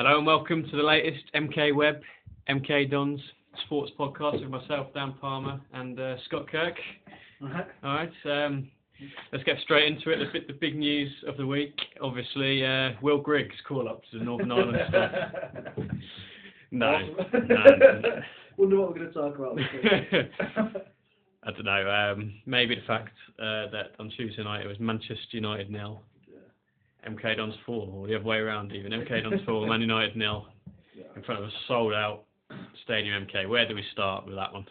Hello and welcome to the latest MK Web, MK Dons sports podcast with myself, Dan Palmer, and Scott Kirk. All right, let's get straight into it. The big news of the week, obviously, Will Griggs call-up to the Northern Ireland squad. No. Wonder what we're going to talk about this week. I don't know. Maybe the fact that on Tuesday night it was Manchester United 0. MK Dons 4, or the other way around even. MK Dons 4, Man United 0, in front of a sold-out Stadium MK. Where do we start with that one?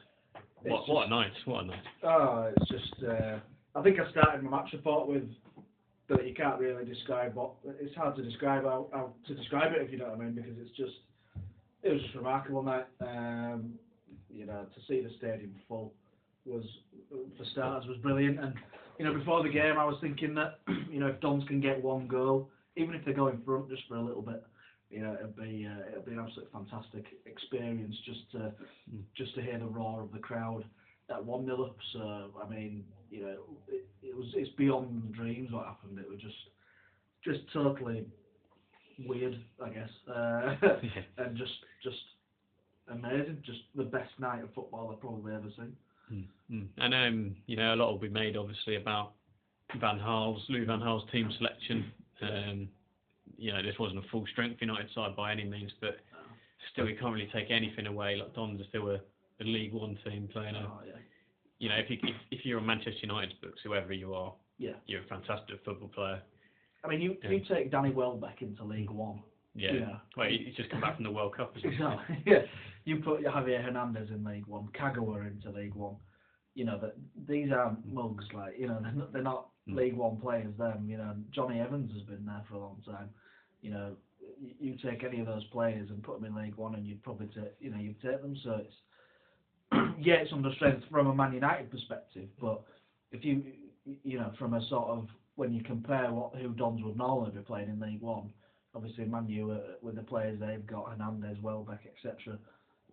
What a night! What a night! Oh, it's just. I think I started my match report with that you can't really describe what. It's hard to describe how to describe it, if you know what I mean, because it was just a remarkable night. To see the stadium full was, for starters, was brilliant. And before the game, I was thinking that if Dons can get one goal, even if they go in front just for a little bit, it'll be an absolutely fantastic experience just to hear the roar of the crowd at 1-0 up. So I mean, it's beyond dreams what happened. It was just totally weird, I guess, and just amazing. Just the best night of football I've probably ever seen. And a lot will be made obviously about Louis van Gaal's team selection. This wasn't a full strength United side by any means, but still you can't really take anything away. Like Dons are still a League One team playing. If you're on Manchester United's books, whoever you are, you're a fantastic football player. I mean, you take Danny Welbeck into League One. Yeah. Well, he's just come back from the World Cup, isn't he? Exactly. Yeah. You put Javier Hernandez in League One, Kagawa into League One. These aren't mugs, they're not League One players. Johnny Evans has been there for a long time. You take any of those players and put them in League One, and you'd probably you'd take them. So it's it's under strength from a Man United perspective, but if you from a sort of when you compare who Dons would normally be playing in League One, obviously Man U with the players they've got, Hernandez, Welbeck, etc.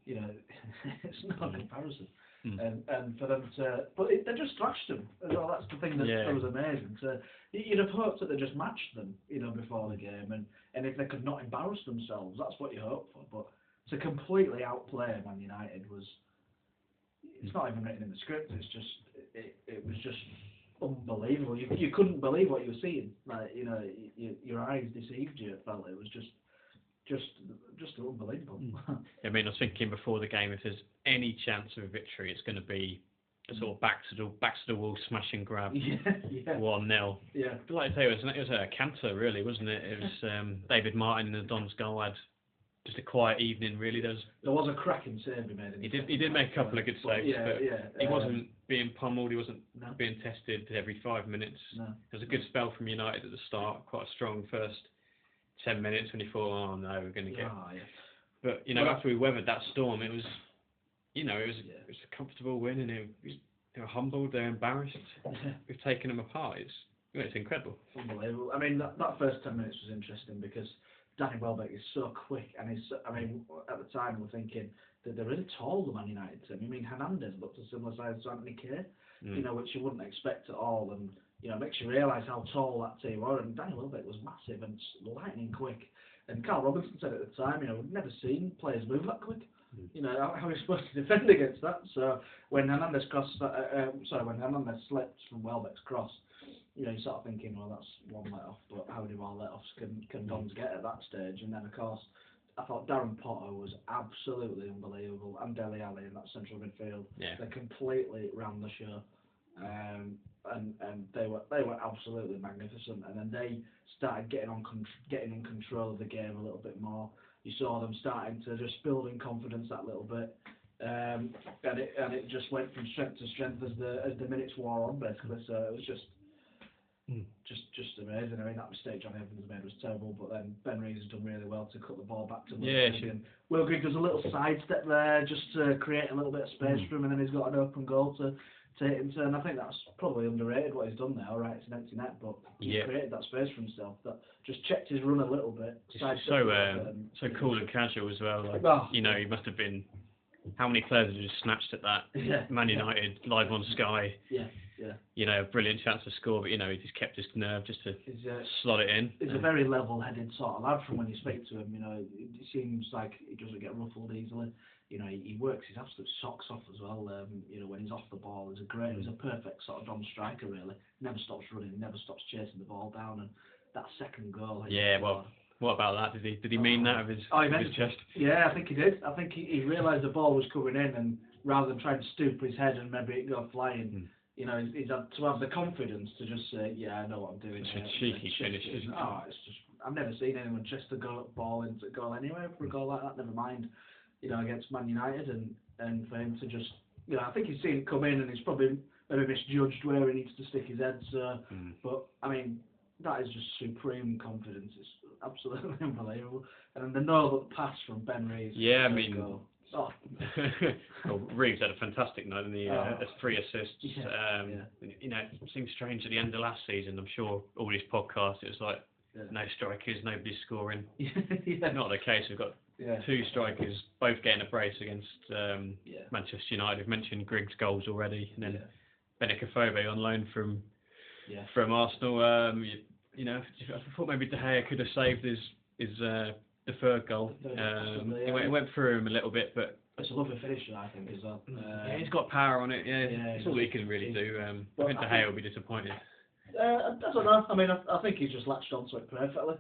It's not a comparison. And for them they just thrashed them. Well, that's the thing that was amazing. So you'd have hoped that they just matched them, before the game, and if they could not embarrass themselves, that's what you hope for. But to completely outplay Man United it's not even written in the script. It's just it was just unbelievable. You couldn't believe what you were seeing. Your eyes deceived you. It felt it was just unbelievable. I mean, I was thinking before the game, if there's any chance of a victory, it's going to be a sort of back to the wall smash and grab 1-0. Yeah. But like I say, it was a canter, really, wasn't it? It was David Martin in the Dons goal had just a quiet evening, really. There was a cracking save he made. He did make a couple of good saves, but he wasn't being pummeled. He wasn't being tested every 5 minutes. No. There was a good spell from United at the start, quite a strong first 10 minutes when you thought, oh no, we're going to get. But after we weathered that storm, it was, it was a comfortable win, and they were humbled, they're embarrassed. We've taken them apart. It's incredible. Unbelievable. I mean, that first 10 minutes was interesting because Danny Welbeck is so quick, and at the time we're thinking that they're really tall, the Man United team. I mean, Hernandez looked a similar size to Anthony Kay, which you wouldn't expect at all, and it makes you realise how tall that team were. And Danny Welbeck was massive and lightning quick. And Carl Robinson said at the time, we've never seen players move that quick. How are you supposed to defend against that? So when Hernandez slipped from Welbeck's cross, you're sort of thinking, well, that's one let off, but how many more let offs can Dons get at that stage? And then, of course, I thought Darren Potter was absolutely unbelievable, and Dele Alli in that central midfield. Yeah. They completely ran the show, and they were absolutely magnificent. And then they started getting in control of the game a little bit more. You saw them starting to just build in confidence that little bit. And it just went from strength to strength as the minutes wore on, basically. So it was just amazing. I mean, that mistake Johnny Evans made was terrible, but then Ben Rees has done really well to cut the ball back to Will. Will Griggs does a little sidestep there just to create a little bit of space for him, and then he's got an open goal to take him to. And I think that's probably underrated what he's done there. All right, it's an empty net, but he created that space for himself. That just checked his run a little bit. So cool and casual as well. He must have been. How many players have just snatched at that? Man United live on Sky. Yeah. you know, a brilliant chance to score, but, you know, he just kept his nerve just to slot it in. He's a very level-headed sort of lad from when you speak to him, you know. It seems like he doesn't get ruffled easily. You know, he works his absolute socks off as well. You know, when he's off the ball, he's a perfect sort of Don striker, really. Never stops running, never stops chasing the ball down, and that second goal. Yeah, well, what about that? Did he mean that with his chest? Yeah, I think he did. I think he realised the ball was coming in, and rather than trying to stoop his head and maybe it go flying, you know, he's had to have the confidence to just say, yeah, I know what I'm doing. It's a cheeky finish, isn't it? Oh, it's just, I've never seen anyone chest the ball into goal anyway for a goal like that. Never mind, you know, against Man United, and for him to just, you know, I think he's seen it come in, and he's probably maybe misjudged where he needs to stick his head. So, but I mean, that is just supreme confidence. It's absolutely unbelievable. And then the no-look pass from Ben Reeves. Yeah, I mean, well, Reeves had a fantastic night in the 3 assists. You know, it seemed strange at the end of last season. I'm sure all these podcasts, it was like no strikers, nobody's scoring. Not the case. We've got 2 strikers, both getting a brace against Manchester United. We've mentioned Griggs' goals already, and then Benicofobé on loan from Arsenal. You know, I thought maybe De Gea could have saved his deferred goal. It went through him a little bit, but it's a lovely finisher, I think, as well. Yeah, he's got power on it. Yeah, it's all he can really do. I think De Gea will be disappointed. I don't know. I mean, I think he's just latched onto it perfectly.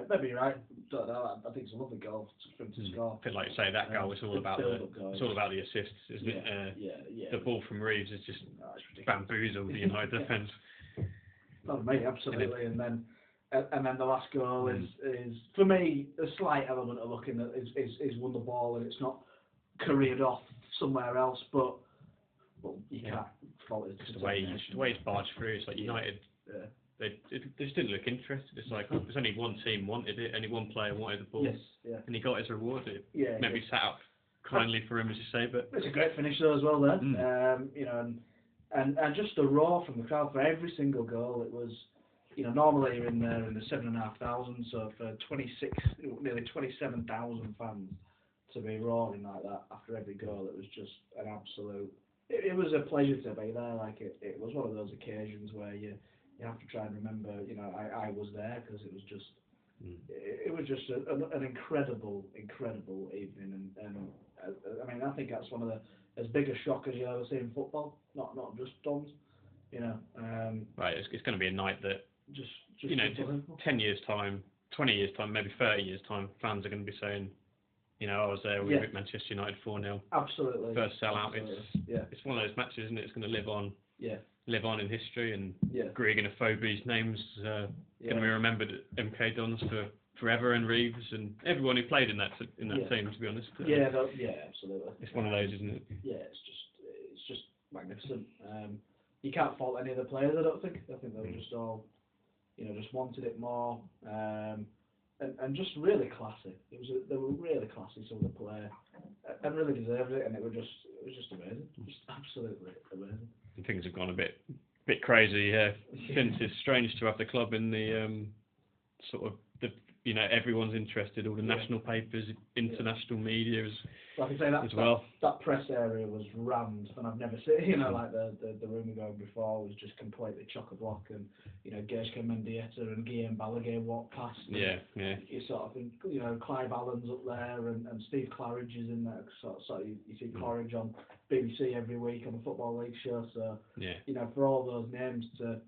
Maybe you're right. Don't know. I think it's a lovely goal for him to score. I feel like you say that goal. It's all about the assists, isn't it? The ball from Reeves is just bamboozled the United defence. Not me, absolutely. And then the last goal is for me a slight element of looking at is won the ball and it's not careered off somewhere else, but you can't fault it. Just the way he's barged through. It's like United. They just didn't look interested. It's like there's only one team wanted it, only one player wanted the ball, and he got his reward. Maybe sat up kindly for him, as you say, but it's a great finish though as well there. You know, and just the roar from the crowd for every single goal. It was, you know, normally you're in there in the 7,500, so for nearly 27,000 fans to be roaring like that after every goal, it was just an absolute. It was a pleasure to be there. Like it was one of those occasions where you have to try and remember. You know, I was there because it was just. It was just an incredible evening, and I mean, I think that's one of the as big a shock as you'll ever see in football. Not just Dons, you know. Right, it's going to be a night that just you know, 10 years time, 20 years time, maybe 30 years time, fans are going to be saying, you know, I was there with Manchester United 4-0. Absolutely. First sellout. It's one of those matches, isn't it? It's going to live on. Live on in history, and Grigg and Afobe's names going to be remembered at MK Dons for forever, and Reeves and everyone who played in that team, to be honest. Absolutely. It's one of those, isn't it? Yeah, it's just magnificent. You can't fault any of the players, I don't think. I think they were just all, you know, just wanted it more, and just really classy. They were really classy, some of the players, and really deserved it. And it was just amazing, just absolutely amazing. And things have gone a bit crazy since. It's strange to have the club in the sort of you know, everyone's interested. All the national papers, international media Like I say, as well. That press area was rammed, and I've never seen. You know, like the room we were going before was just completely chock-a-block, and you know, Gejka Mendieta and Guillaume Balaguer walked past. Yeah. You sort of think, you know, Clive Allen's up there, and Steve Claridge is in there. So you see Claridge on BBC every week on the Football League show. So you know, for all those names to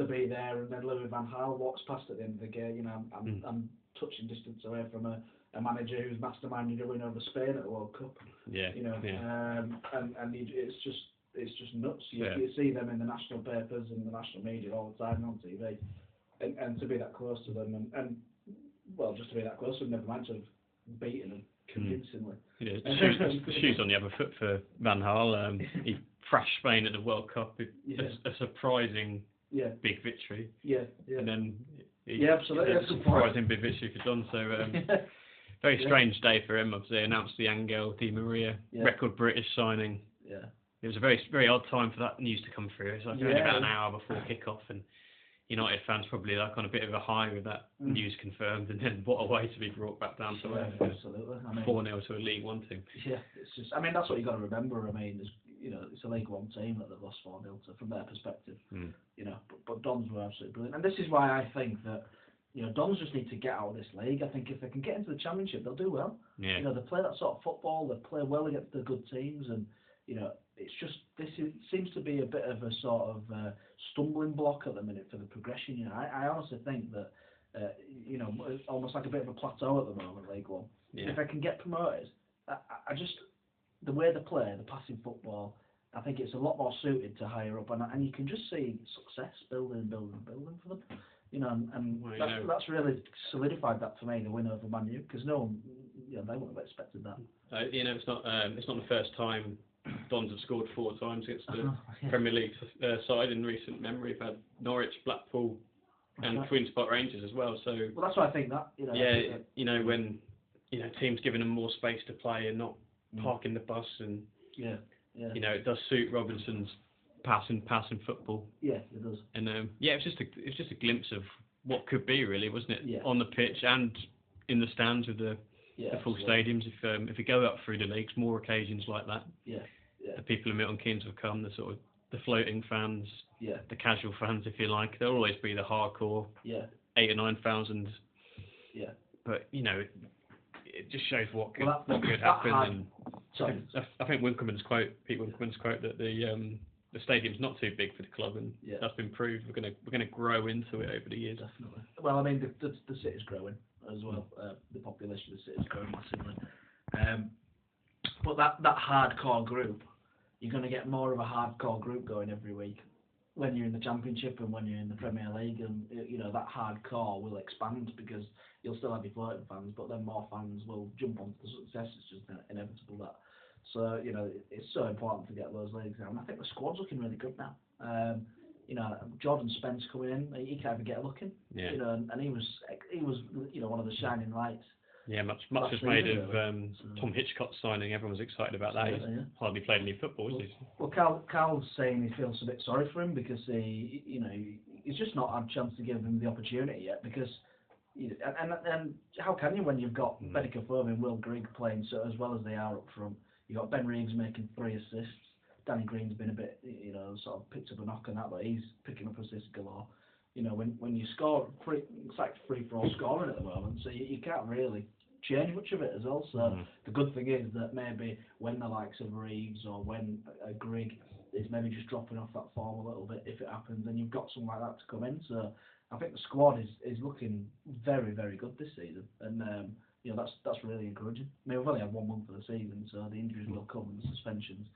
be there, and then Louis van Gaal walks past at the end of the game. You know, I'm touching distance away from a manager who's masterminded a win over Spain at the World Cup. You know, and it's just nuts. You see them in the national papers and the national media all the time on TV, and to be that close to them, and well, just to be that close to them, never mind to have beaten them convincingly. Shoes on the other foot for Van Gaal. He thrashed Spain at the World Cup. A surprising. Big victory. And then absolutely. A surprising big victory for Don. So very strange day for him. Obviously, announced the Angel Di Maria record British signing. It was a very very odd time for that news to come through. It's like only about an hour before kick-off, and United fans probably like on a bit of a high with that news confirmed, and then what a way to be brought back down to earth. Absolutely. 4-0 to a League One team. It's just. I mean, that's what you got to remember. I mean, it's a League One team that they've lost 4-0 to from their perspective. Mm. But Dons were absolutely brilliant, and this is why I think that Dons just need to get out of this league. I think if they can get into the Championship, they'll do well. Yeah. They play that sort of football. They play well against the good teams, and it's just seems to be a bit of a sort of stumbling block at the minute for the progression. I honestly think that almost like a bit of a plateau at the moment, League One. Yeah. If I can get promoted, I just the way they play, the passing football, I think it's a lot more suited to higher up, and you can just see success building for them. That's really solidified that for me, the win over Man U, because no one, they wouldn't have expected that. It's not the first time Dons have scored 4 times against the Premier League side in recent memory. We've had Norwich, Blackpool, and Queen's Park Rangers as well. So that's why I think that. When teams giving them more space to play and not parking the bus, and it does suit Robinson's passing football. Yeah, it does. And it's just a glimpse of what could be, really, wasn't it? Yeah. On the pitch and in the stands with the full stadiums. If we go up through the leagues, more occasions like that. Yeah. The people in Milton Keynes have come. The floating fans. Yeah. The casual fans, if you like. There'll always be the hardcore. Yeah. 8,000 or 9,000. Yeah. But it just shows what could happen. I think Pete Winkelman's quote that the stadium's not too big for the club, and that's been proved. We're gonna grow into it over the years. Definitely. Well, I mean, the city's growing as well. The population of the city's growing massively. But that hardcore group, you're going to get more of a hardcore group going every week when you're in the Championship and when you're in the Premier League, and that hardcore will expand because you'll still have your floating fans, but then more fans will jump onto the success. It's just inevitable that. So it's so important to get those leagues out, and I think the squad's looking really good now. Jordan Spence coming in, he can't even get a look in. Yeah. And he was one of the shining lights. Yeah, much was made of Tom Hitchcock's signing. Everyone was excited about that. He's hardly played any football, has he? Well, Carl's saying he feels a bit sorry for him because he's just not had a chance to give him the opportunity yet. Because and how can you when you've got Benica Foam and Will Grigg playing so as well as they are up front? You've got Ben Reeves making 3 assists. Danny Green's been a bit, sort of picked up a knock on that, but he's picking up assists galore. When you score, it's like free-for-all scoring at the moment, so you can't really change much of it as well. So the good thing is that maybe when the likes of Reeves or when Grigg is maybe just dropping off that form a little bit, if it happens, then you've got someone like that to come in. So I think the squad is looking very, very good this season, and that's really encouraging. I mean, we've only had 1 month of the season, so the injuries will come and the suspensions.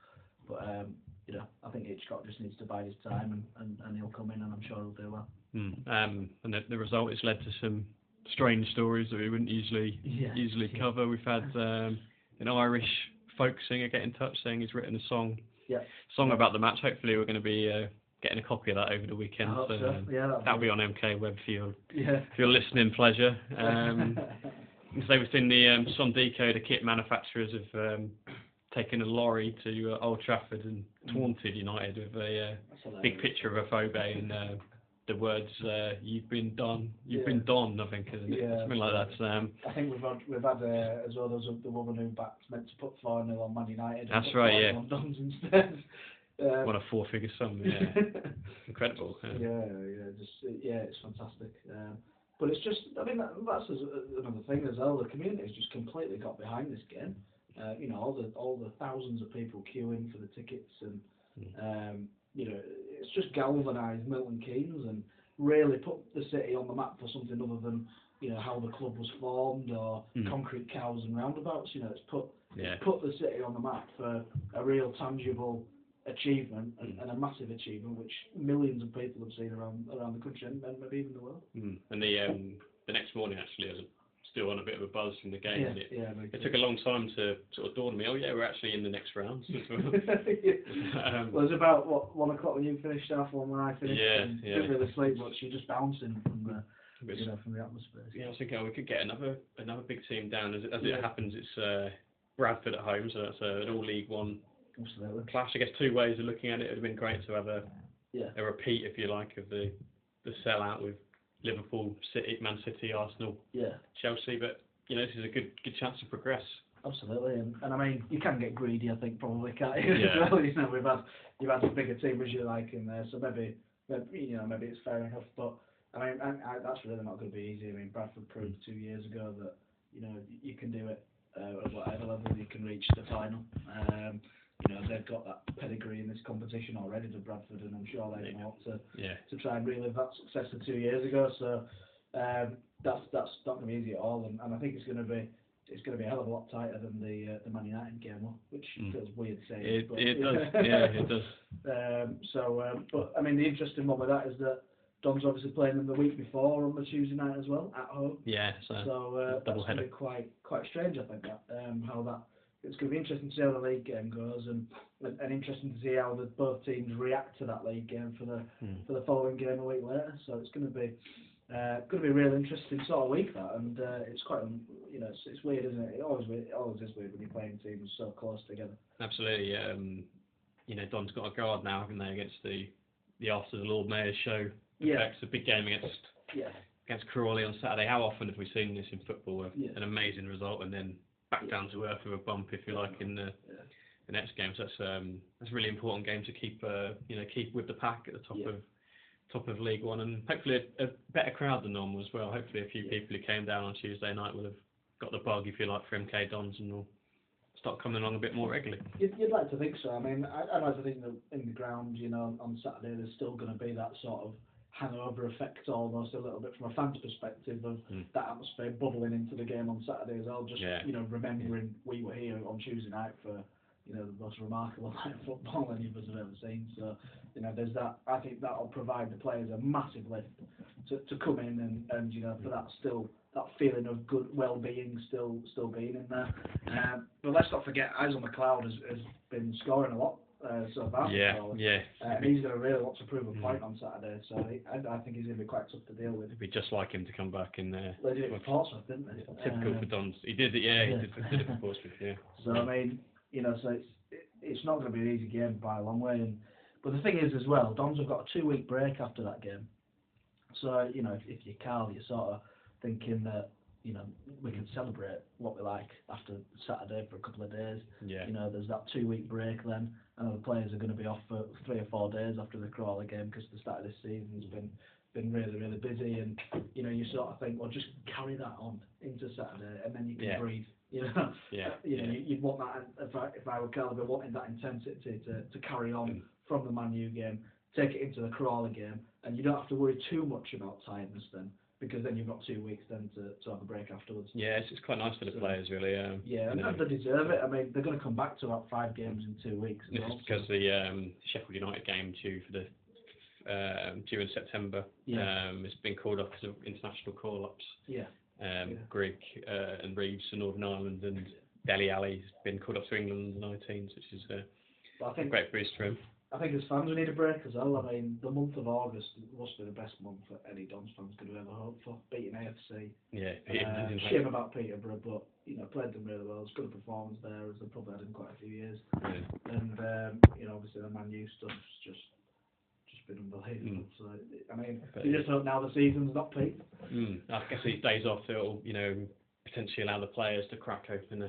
But I think Hitchcock just needs to bide his time, and he'll come in, and I'm sure he'll do well. And the result has led to some strange stories that we wouldn't usually cover. We've had an Irish folk singer get in touch saying he's written a song about the match. Hopefully, we're going to be getting a copy of that over the weekend. So, that'll be on MK Web for your listening pleasure. So we've seen the Sondico, the kit manufacturers, have taken a lorry to Old Trafford and taunted United with a big picture of a Phobe and the words "You've been done," been done, I think, isn't it? Something like that. I think we've had as well. There's the woman who meant to put 4-0 on Man United. That's right, yeah. On Dons instead. What a 4-figure sum, yeah. Incredible. It's fantastic. But it's just, I mean, that's another thing as well. The community has just completely got behind this game. All the thousands of people queuing for the tickets, and it's just galvanised Milton Keynes and really put the city on the map for something other than how the club was formed or concrete cows and roundabouts. It's put the city on the map for a real tangible achievement and a massive achievement which millions of people have seen around the country and maybe even the world. And the next morning actually, I was still on a bit of a buzz from the game. It took a long time to sort of dawn on me. Oh yeah, we're actually in the next round as well. Well, it was about 1 o'clock when you finished, 1:30 when I finished. Didn't really sleep much. You're just bouncing from the atmosphere. Yeah, I was thinking we could get another big team down. As it happens, it's Bradford at home, so that's an all League One clash. I guess 2 ways of looking at it. It would have been great to have a repeat, if you like, of the sellout with Liverpool, Man City, Arsenal, Chelsea. But this is a good chance to progress. Absolutely, and I mean, you can get greedy, I think, probably, can't you? Yeah. As well, you know, you've had as big a team as you like in there, so maybe it's fair enough. But I mean, that's really not going to be easy. I mean, Bradford proved 2 years ago that you can do it at whatever level you can reach the final. They've got that pedigree in this competition already to Bradford, and I'm sure they want to try and relive that success of 2 years ago. So that's not going to be easy at all, and I think it's going to be a hell of a lot tighter than the Man United game, which feels weird saying. It does, yeah, it does. But I mean, the interesting one with that is that Don's obviously playing them the week before on the Tuesday night as well at home. Yeah, so that's going to be quite strange, I think. It's going to be interesting to see how the league game goes, and interesting to see how both teams react to that league game for the following game a week later. So it's going to be a real interesting sort of week, that, and it's quite it's weird, isn't it? It always is weird when you're playing teams so close together. Absolutely. Don's got a guard now, haven't they, against the after the Lord Mayor's show. It's a big game against Crawley on Saturday. How often have we seen this in football? An amazing result, and then back down to earth with a bump, if you like, in the next game. So that's a really important game to keep with the pack at the top of League One, and hopefully a better crowd than normal as well. Hopefully a few people who came down on Tuesday night will have got the bug, if you like, for MK Dons, and will start coming along a bit more regularly. You'd like to think so. I mean, I'd like to think that in the ground, on Saturday there's still going to be that sort of hangover effect, almost a little bit from a fan's perspective of that atmosphere bubbling into the game on Saturday as well. Just remembering we were here on Tuesday night for the most remarkable night of football any of us have ever seen. So there's that. I think that'll provide the players a massive lift to come in and for that feeling of good well-being still being in there. But let's not forget, Eyes on the Cloud has been scoring a lot. So far. And he's going to really want to prove a point on Saturday, so I think he's going to be quite tough to deal with. It'd be just like him to come back in there. They did it for Portsmouth, didn't they? Typical for Dons. He did it, he did it for Portsmouth, So, I mean, so it's not going to be an easy game by a long way. But the thing is, as well, Dons have got a 2-week break after that game. So, if you're Carl, you're sort of thinking that, we can celebrate what we like after Saturday for a couple of days. There's that 2-week break then. I know the players are going to be off for 3 or 4 days after the Crawley game because the start of this season's been really, really busy, and you sort of think, well, just carry that on into Saturday, and then you can breathe. You'd want that. If I were Carl, I'd be wanting that intensity to carry on from the Man U game, take it into the Crawley game, and you don't have to worry too much about tiredness then, because then you've got 2 weeks then to have a break afterwards. Yeah, it's quite nice for the players, really. And they deserve it. I mean, they're going to come back to about 5 games in 2 weeks. This is because the Sheffield United game due in September has been called off because of international call-ups. Grigg and Reeves to Northern Ireland, and Dele Alli's been called up to England under 19s, which is a great boost for him. I think as fans we need a break as well. I mean, the month of August must be the best month that any Dons fans could have ever hoped for. Beating AFC. Shame about Peterborough, but played them really well. It's good performance there, as they probably had in quite a few years. And obviously the Man U stuff's just been unbelievable. So I mean, you just hope now the season's not peaked. I guess these days off, it'll potentially allow the players to crack open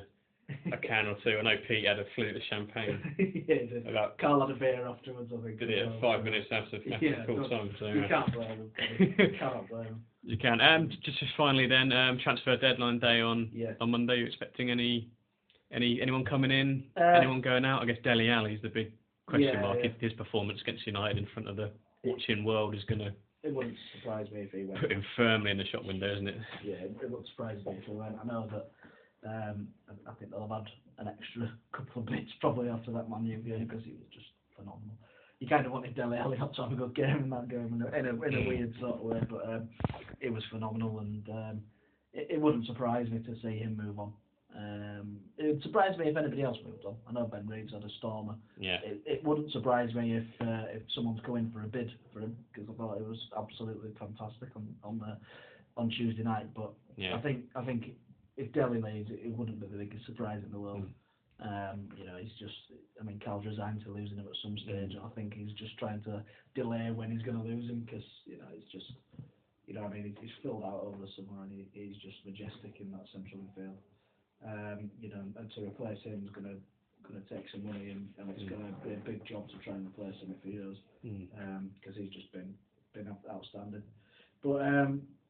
a can or two. I know Pete had a flute of champagne. He did. Carl had a beer afterwards, I think. Did it 5 minutes after full time? So you can't blame him. You cannot blame him. You can. Just finally then, transfer deadline day on Monday. Are you expecting anyone coming in? Anyone going out? I guess Dele Alli's the big question mark. His performance against United in front of the watching world is going to. It wouldn't surprise me if he went. Put him firmly in the shop window, isn't it? Yeah, it wouldn't surprise me if he went. I know that. I think they'll have had an extra couple of bits probably after that Man U game because he was just phenomenal. You kind of wanted Dele Alli to have a good game in that game in a weird sort of way, but it was phenomenal, and it wouldn't surprise me to see him move on. It would surprise me if anybody else moved on. I know Ben Reeves had a stormer. It wouldn't surprise me if someone's going for a bid for him, because I thought it was absolutely fantastic on Tuesday night. But I think if Dele leaves, it wouldn't be the biggest surprise in the world. He's just, I mean, Cal's resigned to losing him at some stage, and I think he's just trying to delay when he's going to lose him, because, it's just, I mean, he's filled out over the summer, and he's just majestic in that central midfield. You know, and to replace him is going to take some money, and it's going to be a big job to try and replace him if he does, because he's just been outstanding. But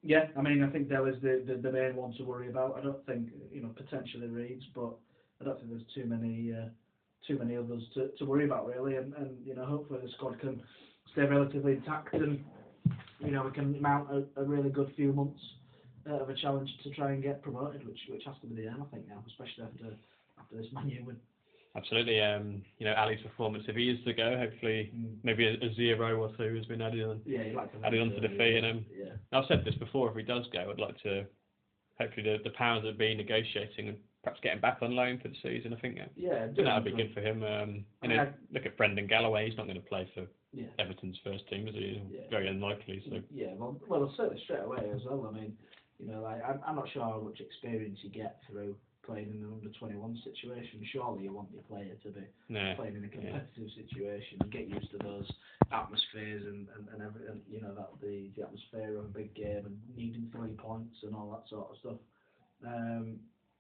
yeah, I mean, I think that was the main one to worry about. I don't think, you know, potentially Reeds, but I don't think there's too many others to worry about really, and you know, hopefully the squad can stay relatively intact, and you know, we can mount a really good few months of a challenge to try and get promoted, which has to be the aim, I think, now, especially after this Man U win. Absolutely. You know, Ali's performance, if he is to go, hopefully maybe a 0 or 2 has been added on. Yeah, you'd like to added onto the fee, and yeah. I've said this before. If he does go, I'd like to hopefully the powers that be negotiating and perhaps getting back on loan for the season. I think that would be good for him. You know, look at Brendan Galloway. He's not going to play for Everton's first team, is he? Very unlikely. So yeah, well, certainly straight away as well. I mean, you know, like, I'm not sure how much experience you get through playing in an under-21 situation. Surely you want your player to be playing in a competitive situation and get used to those atmospheres and everything, you know, that the atmosphere of a big game and needing 3 points and all that sort of stuff.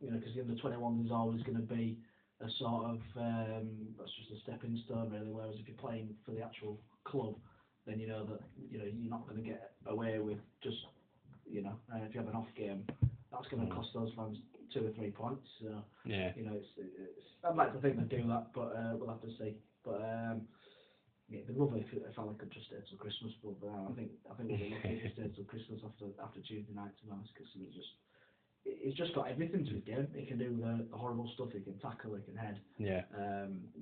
You know, because the under-21 is always going to be a sort of that's just a stepping stone really. Whereas if you're playing for the actual club, then you know that, you know, you're not going to get away with just, you know, if you have an off game, that's going to cost those fans 2 or 3 points. So you know, it's I'd like to think they do that, but we'll have to see. But yeah, it'd be lovely if Ali could just stay till Christmas. But I think we'll be lucky if he stays till Christmas after Tuesday night, to be honest, because he's just got everything to his game. He can do the horrible stuff. He can tackle. He can head. Yeah.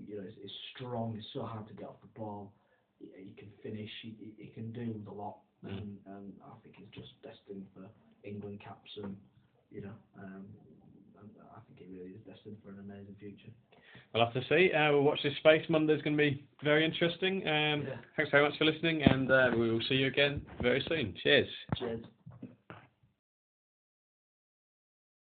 You know, he's strong. He's so hard to get off the ball. He can finish. He can do the lot. And I think he's just destined for England caps, and you know, and I think he really is destined for an amazing future. We'll have to see. We'll watch this space. Monday's going to be very interesting. Thanks very much for listening, and we will see you again very soon. Cheers. Cheers.